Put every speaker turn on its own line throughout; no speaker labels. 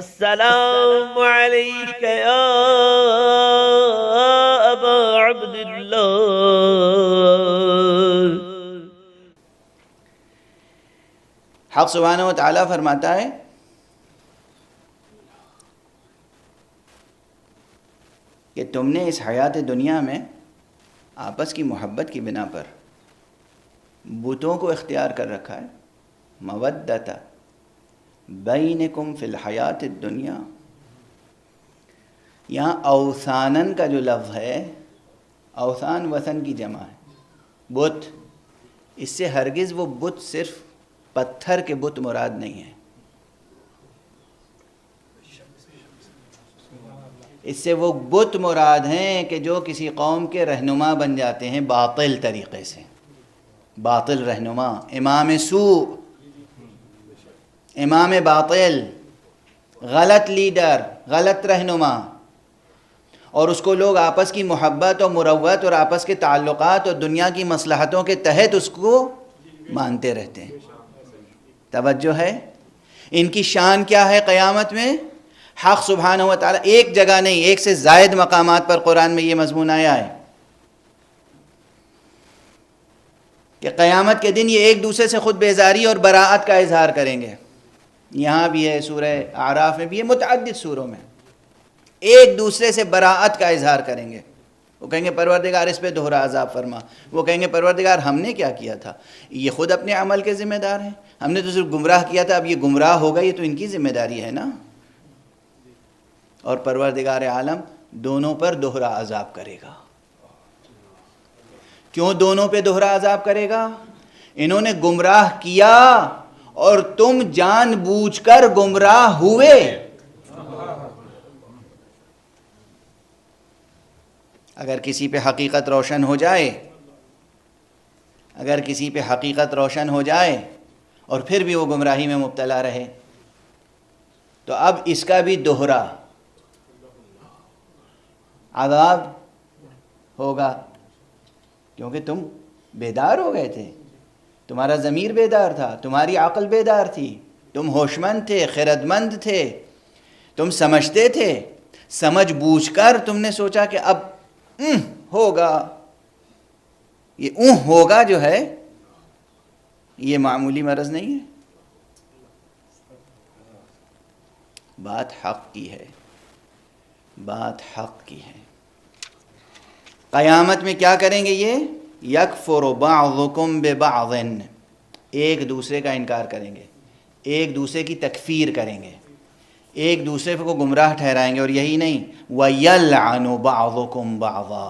السلام عليك يا أبا عبد الله.
حق سبحانہ و تعالیٰ فرماتا ہے کہ تم نے اس حیات دنیا میں آپس کی محبت کی بنا پر بتوں کو اختیار کر رکھا ہے. مودۃ بینکم فی الحیات الدنیا. یہاں اوثانن کا جو لفظ ہے، اوثان وثن کی جمع ہے، بت. اس سے ہرگز وہ بت صرف پتھر کے بت مراد نہیں ہے، اس سے وہ بت مراد ہیں کہ جو کسی قوم کے رہنما بن جاتے ہیں باطل طریقے سے. باطل رہنما، امام سوء، امام باطل، غلط لیڈر، غلط رہنما، اور اس کو لوگ آپس کی محبت اور مروت اور آپس کے تعلقات اور دنیا کی مصلحتوں کے تحت اس کو مانتے رہتے ہیں. توجہ ہے؟ ان کی شان کیا ہے قیامت میں؟ حق سبحانہ و تعالیٰ ایک جگہ نہیں، ایک سے زائد مقامات پر قرآن میں یہ مضمون آیا ہے کہ قیامت کے دن یہ ایک دوسرے سے خود بیزاری اور براءت کا اظہار کریں گے. یہاں بھی ہے، سورہ اعراف میں بھی ہے، متعدد سوروں میں ایک دوسرے سے براءت کا اظہار کریں گے. وہ کہیں گے پروردگار اس پہ دوہرا عذاب فرما. وہ کہیں گے پروردگار ہم نے کیا کیا تھا؟ یہ خود اپنے عمل کے ذمہ دار ہیں، ہم نے تو صرف گمراہ کیا تھا، اب یہ گمراہ ہوگا، یہ تو ان کی ذمہ داری ہے نا. اور پروردگار عالم دونوں پر دوہرا عذاب کرے گا. کیوں دونوں پہ دوہرا عذاب کرے گا؟ انہوں نے گمراہ کیا اور تم جان بوجھ کر گمراہ ہوئے. اگر کسی پہ حقیقت روشن ہو جائے، اگر کسی پہ حقیقت روشن ہو جائے اور پھر بھی وہ گمراہی میں مبتلا رہے تو اب اس کا بھی دوہرا عذاب ہوگا، کیونکہ تم بیدار ہو گئے تھے، تمہارا ضمیر بیدار تھا، تمہاری عقل بیدار تھی، تم ہوشمند تھے، خردمند تھے، تم سمجھتے تھے. سمجھ بوجھ کر تم نے سوچا کہ اب ہوگا. یہ ہوگا جو ہے یہ معمولی مرض نہیں ہے، بات حق کی ہے، بات حق کی ہے. قیامت میں کیا کریں گے یہ؟ یکفر بعضکم ببعض، ایک دوسرے کا انکار کریں گے، ایک دوسرے کی تکفیر کریں گے، ایک دوسرے کو گمراہ ٹھہرائیں گے. اور یہی نہیں، وَيَلْعَنُ بَعْضُكُمْ بَعْضًا،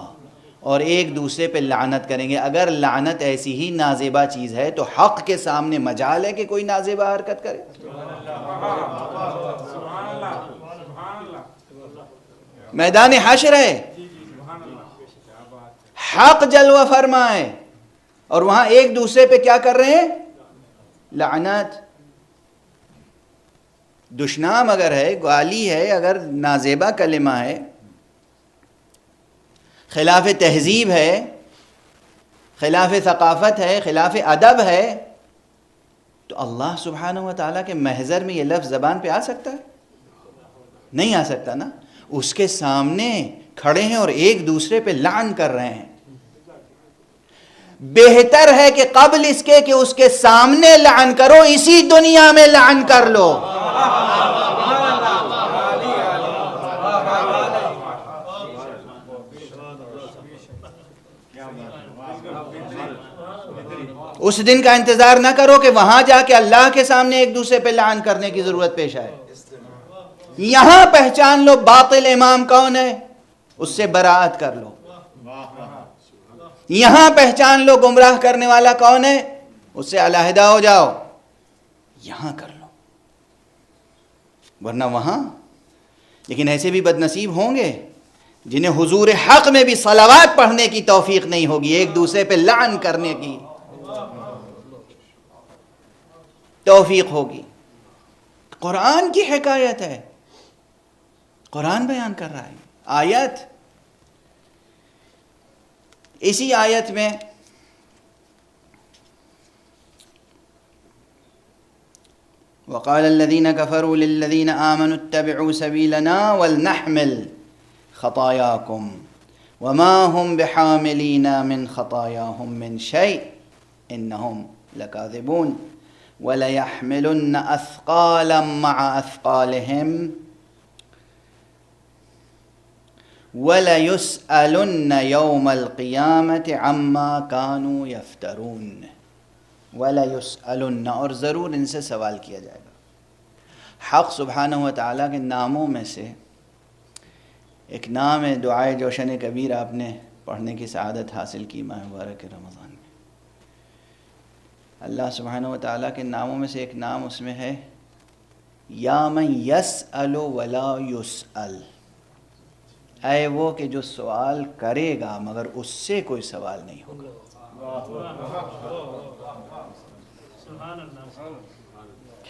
اور ایک دوسرے پہ لعنت کریں گے. اگر لعنت ایسی ہی نازیبہ چیز ہے تو حق کے سامنے مجال ہے کہ کوئی نازیبہ حرکت کرے؟ میدان حشر ہے، حق جلوہ فرمائے اور وہاں ایک دوسرے پہ کیا کر رہے ہیں؟ لعنت. دشنام اگر ہے، گالی ہے، اگر نازیبہ کلمہ ہے، خلاف تہذیب ہے، خلاف ثقافت ہے، خلاف ادب ہے، تو اللہ سبحانہ و تعالیٰ کے محضر میں یہ لفظ زبان پہ آ سکتا ہے؟ نہیں آ سکتا نا. اس کے سامنے کھڑے ہیں اور ایک دوسرے پہ لعن کر رہے ہیں. بہتر ہے کہ قبل اس کے کہ اس کے سامنے لعن کرو، اسی دنیا میں لعن کر لو. اس دن کا انتظار نہ کرو کہ وہاں جا کے اللہ کے سامنے ایک دوسرے پہ لعن کرنے کی ضرورت پیش آئے. یہاں پہچان لو باطل امام کون ہے، اس سے براءت کر لو. یہاں پہچان لو گمراہ کرنے والا کون ہے، اس سے علیحدہ ہو جاؤ. یہاں کر لو، ورنہ وہاں. لیکن ایسے بھی بد نصیب ہوں گے جنہیں حضور حق میں بھی صلوات پڑھنے کی توفیق نہیں ہوگی، ایک دوسرے پہ لعن کرنے کی توفیق ہوگی. قرآن کی حکایت ہے، قرآن بیان کر رہا ہے. آیت، اسی آیت میں وقال الذين كفروا للذين آمنوا اتبعوا سبيلنا ولنحمل خطاياكم وما هم بحاملين من خطاياهم من شيء إنهم لكاذبون وليحملن أثقالا مع أثقالهم وَلَيُسْأَلُنَّ يَوْمَ الْقِيَامَةِ عَمَّا كَانُوا يَفْتَرُونَ وَلَيُسْأَلُنَّ، اور ضرور ان سے سوال کیا جائے گا۔ حق سبحانہ و تعالیٰ کے ناموں میں سے ایک نام ہے دعائے جوشن کبیر، آپ نے پڑھنے کی سعادت حاصل کی ماہ مبارک رمضان میں۔ اللہ سبحانہ و تعالیٰ کے ناموں میں سے ایک نام اس میں ہے یا من یسأل ولا یسأل، اے وہ کہ جو سوال کرے گا مگر اس سے کوئی سوال نہیں ہوگا۔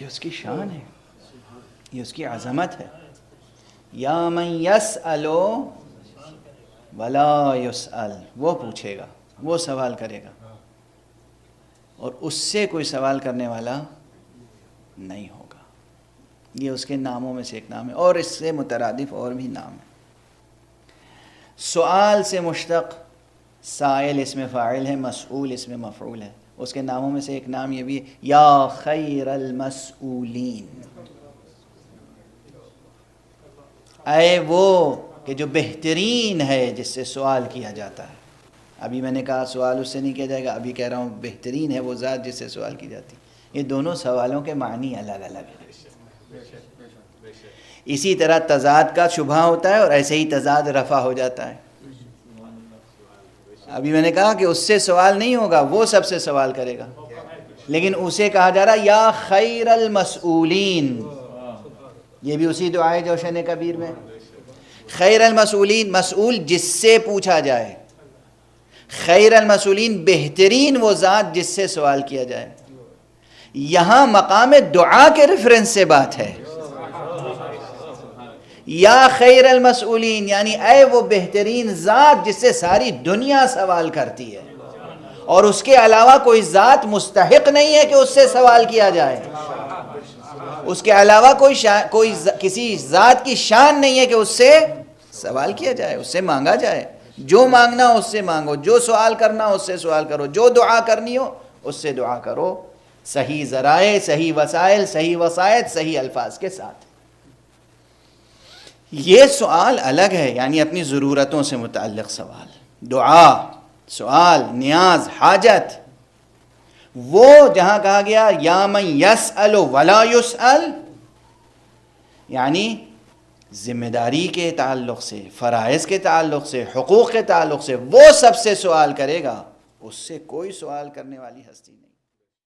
یہ اس کی شان ہے، یہ اس کی عظمت ہے۔ یا من یسأل ولا یسأل، وہ پوچھے گا، وہ سوال کرے گا، اور اس سے کوئی سوال کرنے والا نہیں ہوگا۔ یہ اس کے ناموں میں سے ایک نام ہے، اور اس سے مترادف اور بھی نام ہے۔ سوال سے مشتق سائل اسم فاعل ہے، مسئول اسم مفعول ہے۔ اس کے ناموں میں سے ایک نام یہ بھی ہے یا خیر المسئولین، اے وہ کہ جو بہترین ہے جس سے سوال کیا جاتا ہے۔ ابھی میں نے کہا سوال اس سے نہیں کیا جائے گا، ابھی کہہ رہا ہوں بہترین ہے وہ ذات جس سے سوال کی جاتی ہے۔ یہ دونوں سوالوں کے معنی الگ الگ ہیں۔ اسی طرح تضاد کا شبہ ہوتا ہے اور ایسے ہی تضاد رفع ہو جاتا ہے۔ ابھی میں نے کہا کہ اس سے سوال نہیں ہوگا، وہ سب سے سوال کرے گا، لیکن اسے کہا جا رہا یا خیر المسئولین، یہ بھی اسی دعائے جوشن کبیر میں۔ خیر المسئولین، مسئول جس سے پوچھا جائے، خیر المسئولین بہترین وہ ذات جس سے سوال کیا جائے۔ یہاں مقام دعا کے ریفرنس سے بات ہے، یا خیر المسئولین یعنی اے وہ بہترین ذات جس سے ساری دنیا سوال کرتی ہے، اور اس کے علاوہ کوئی ذات مستحق نہیں ہے کہ اس سے سوال کیا جائے۔ اس کے علاوہ کوئی کسی ذات کی شان نہیں ہے کہ اس سے سوال کیا جائے، اس سے مانگا جائے۔ جو مانگنا ہو اس سے مانگو، جو سوال کرنا ہو اس سے سوال کرو، جو دعا کرنی ہو اس سے دعا کرو، صحیح ذرائع، صحیح وسائل، صحیح وسائط، صحیح الفاظ کے ساتھ۔ یہ سوال الگ ہے، یعنی اپنی ضرورتوں سے متعلق سوال، دعا، سوال، نیاز، حاجت۔ وہ جہاں کہا گیا یا من یسأل ولا یسأل، یعنی ذمہ داری کے تعلق سے، فرائض کے تعلق سے، حقوق کے تعلق سے وہ سب سے سوال کرے گا، اس سے کوئی سوال کرنے والی ہستی نہیں۔